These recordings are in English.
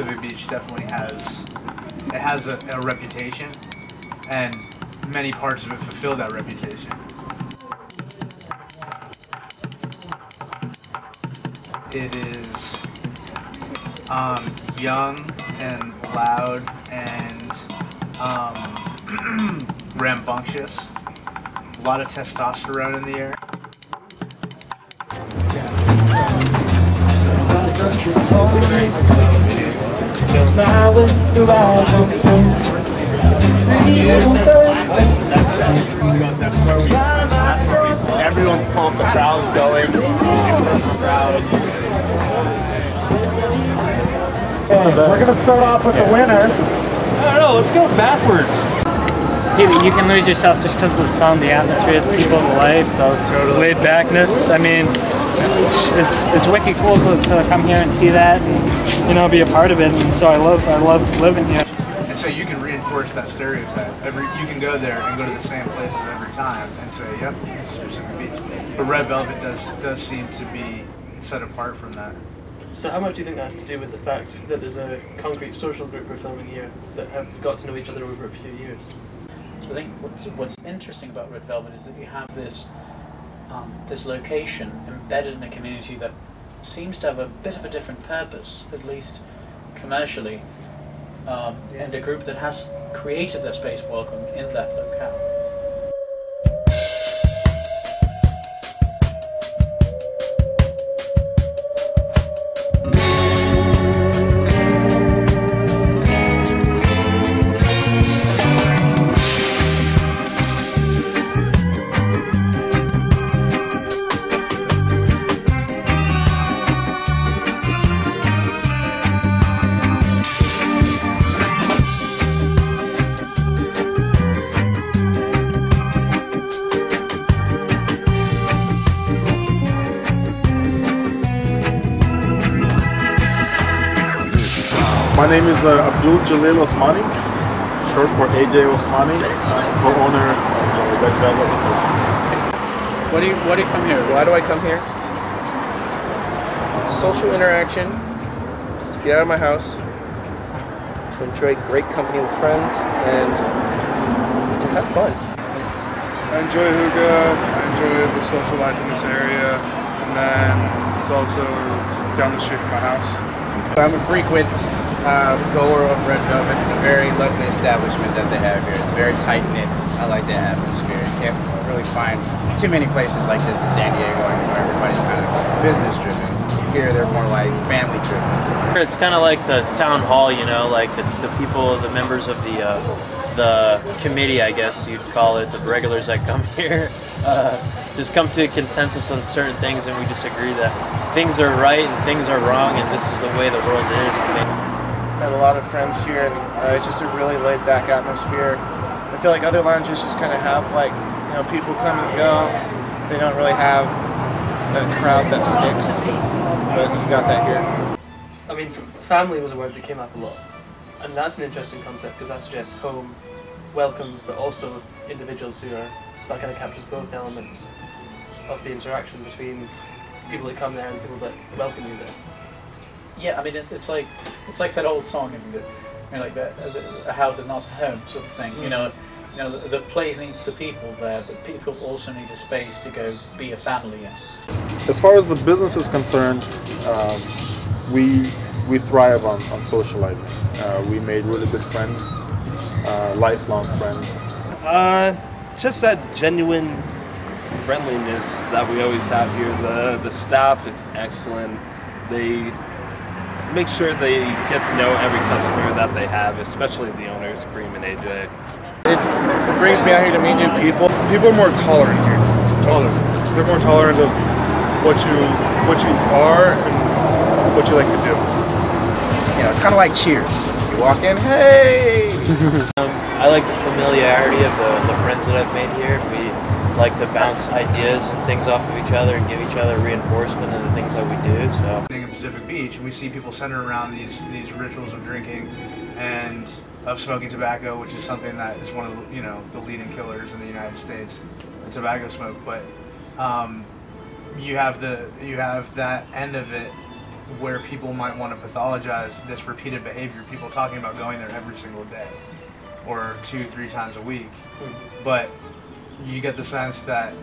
Pacific Beach definitely has a reputation, and many parts of it fulfill that reputation. It is young and loud and rambunctious. A lot of testosterone in the air. Everyone's pumped, the crowd's going. Okay, we're going to start off with the winner. I don't know, let's go backwards. You can lose yourself just because of the sun, the atmosphere, the people, the life, the laid backness. I mean, it's wicked cool to come here and see that, and you know, be a part of it. And so I love living here. And so you can reinforce that stereotype. You can go there and go to the same places every time and say, "Yep, this is Pacific Beach." But Red Velvet does seem to be set apart from that. So how much do you think that has to do with the fact that there's a concrete social group we're filming here that have got to know each other over a few years? So I think what's interesting about Red Velvet is that you have this this location embedded in a community that seems to have a bit of a different purpose, at least commercially, and a group that has created their space welcome in that locale. My name is Abdul Jalil Osmani, short for AJ Osmani, co-owner of Red Velvet. Why do you come here? Why do I come here? Social interaction, to get out of my house, to enjoy great company with friends, and to have fun. I enjoy Hookah, I enjoy the social life in this area, and then it's also down the street from my house. I'm a frequent goer of Red Velvet. It's a very lovely establishment that they have here. It's very tight-knit. I like the atmosphere. You can't really find too many places like this in San Diego where everybody's kind of business-driven. Here they're more like family-driven. It's kind of like the town hall, you know, like the people, the members of the committee, I guess you'd call it, the regulars that come here, just come to a consensus on certain things, and we just agree that things are right and things are wrong, and this is the way the world is. I have a lot of friends here, and it's just a really laid-back atmosphere. I feel like other lounges just kind of have, like, you know, people come and go. They don't really have a crowd that sticks, but you got that here. I mean, family was a word that came up a lot, and that's an interesting concept because that suggests home, welcome, but also individuals who are, so that kind of captures both elements of the interaction between people that come there and people that welcome you there. Yeah, I mean, it's like that old song, isn't it? I mean, like a house is not a home sort of thing. You know, the place needs the people there, but people also need a space to go be a family in. As far as the business is concerned, we thrive on socializing. We made really good friends, lifelong friends. Just that genuine friendliness that we always have here. The staff is excellent. They make sure they get to know every customer that they have, especially the owners, Kareem and AJ. It brings me out here to meet new people. People are more tolerant here. They're more tolerant of what you are and what you like to do. You know, it's kind of like Cheers. You walk in, hey! I like the familiarity of the friends that I've made here. We like to bounce ideas and things off of each other and give each other reinforcement in the things that we do. So In Pacific Beach, and we see people center around these rituals of drinking and of smoking tobacco, which is something that is one of the leading killers in the United States, tobacco smoke. But you have that end of it where people might want to pathologize this repeated behavior, people talking about going there every single day or 2-3 times a week. But you get the sense that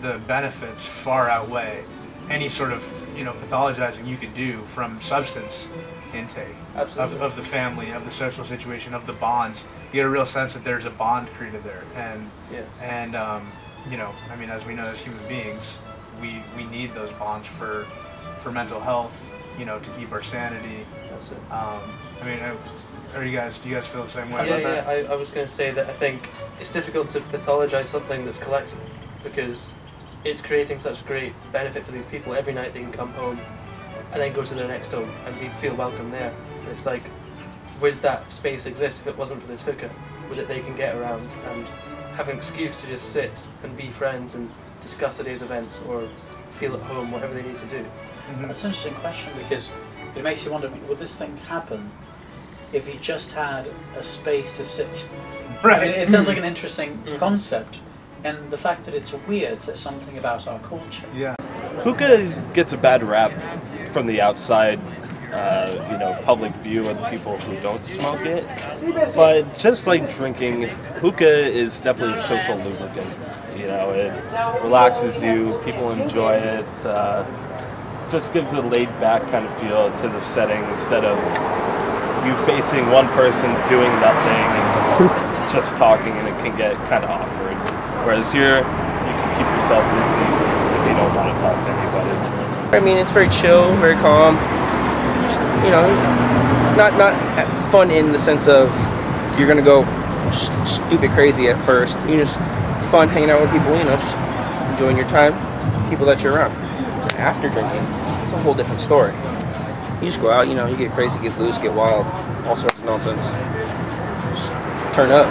the benefits far outweigh any sort of, you know, pathologizing you could do from substance intake of the family, of the social situation, of the bonds. You get a real sense that there's a bond created there, and you know, I mean, as we know as human beings, we need those bonds for mental health, you know, to keep our sanity. That's it. I mean, do you guys feel the same way about that? I was going to say that I think it's difficult to pathologize something that's collective, because it's creating such great benefit for these people. Every night they can come home and then go to their next home and we feel welcome there. And it's like, would that space exist if it wasn't for this hookah? Would it they can get around and have an excuse to just sit and be friends and discuss the day's events or feel at home, whatever they need to do? That's an interesting question, because it makes you wonder, would this thing happen if you just had a space to sit? Right. I mean, it sounds like an interesting concept, and the fact that it's weird says something about our culture. Yeah. Hookah gets a bad rap from the outside, you know, public view of the people who don't smoke it. But just like drinking, hookah is definitely a social lubricant. You know, it relaxes you, people enjoy it. Just gives a laid-back kind of feel to the setting instead of you facing one person doing nothing and just talking, and it can get kind of awkward. Whereas here, you can keep yourself busy if you don't want to talk to anybody. I mean, it's very chill, very calm. Just, you know, not fun in the sense of you're gonna go stupid crazy at first. You just fun hanging out with people, you know, just enjoying your time, people that you're around. After drinking, it's a whole different story. You just go out, you know, you get crazy, get loose, get wild, all sorts of nonsense. Just turn up.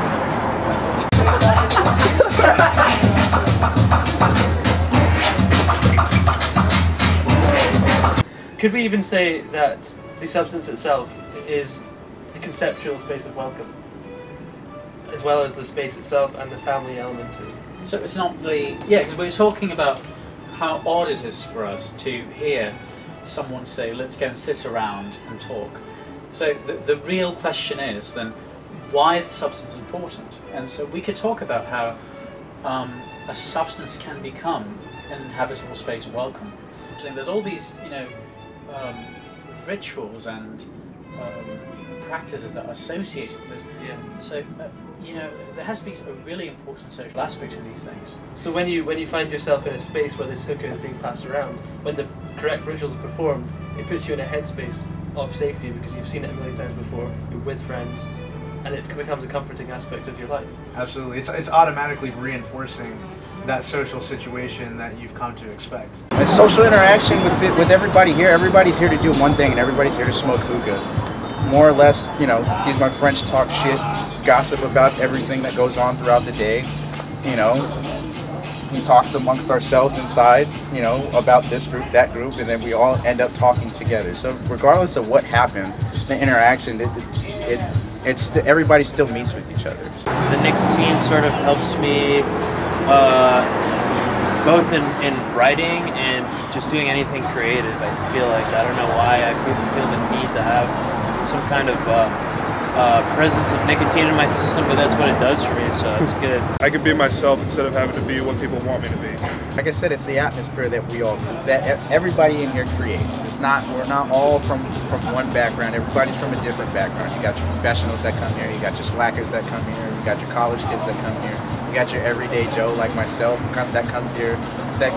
Could we even say that the substance itself is a conceptual space of welcome, as well as the space itself and the family element to it? So it's not the... Yeah, because we're talking about how odd it is for us to hear someone say, let's go and sit around and talk. So the real question is then, why is the substance important? And so we could talk about how a substance can become an inhabitable space of welcome. So there's all these, you know, rituals and practices that are associated with this. Yeah. So, you know, there has to be a really important social aspect to these things. So when you find yourself in a space where this hookah is being passed around, when the correct rituals are performed, it puts you in a headspace of safety because you've seen it a million times before, you're with friends, and it becomes a comforting aspect of your life. Absolutely. It's automatically reinforcing that social situation that you've come to expect. A social interaction with everybody here. Everybody's here to do one thing, and everybody's here to smoke hookah. More or less, you know, excuse my French, talk shit, gossip about everything that goes on throughout the day. You know, we talk amongst ourselves inside, you know, about this group, that group, and then we all end up talking together. So regardless of what happens, the interaction, everybody still meets with each other. The nicotine sort of helps me both in writing and just doing anything creative. I feel like, I don't know why, I feel the need to have some kind of presence of nicotine in my system, but that's what it does for me, so it's good. I could be myself instead of having to be what people want me to be. Like I said, it's the atmosphere that everybody in here creates. It's not, we're not all from one background. Everybody's from a different background. You got your professionals that come here, you got your slackers that come here, you got your college kids that come here, you got your everyday Joe like myself that comes here. That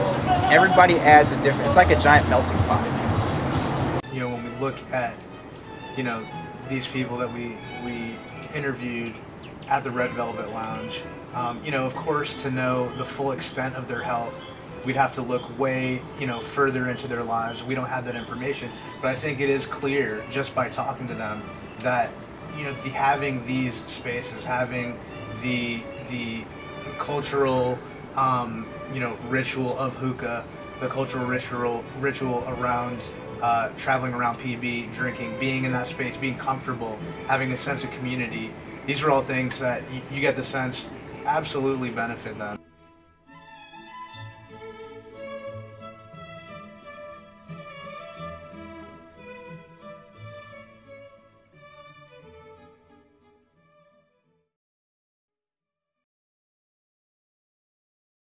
everybody adds a different, it's like a giant melting pot. You know, when we look at, you know, these people that we interviewed at the Red Velvet Lounge, you know, of course, to know the full extent of their health, we'd have to look way, you know, further into their lives. We don't have that information, but I think it is clear just by talking to them that, you know, having these spaces, having the cultural, you know, ritual of hookah, the cultural ritual around traveling around PB, drinking, being in that space, being comfortable, having a sense of community. These are all things that you get the sense absolutely benefit them.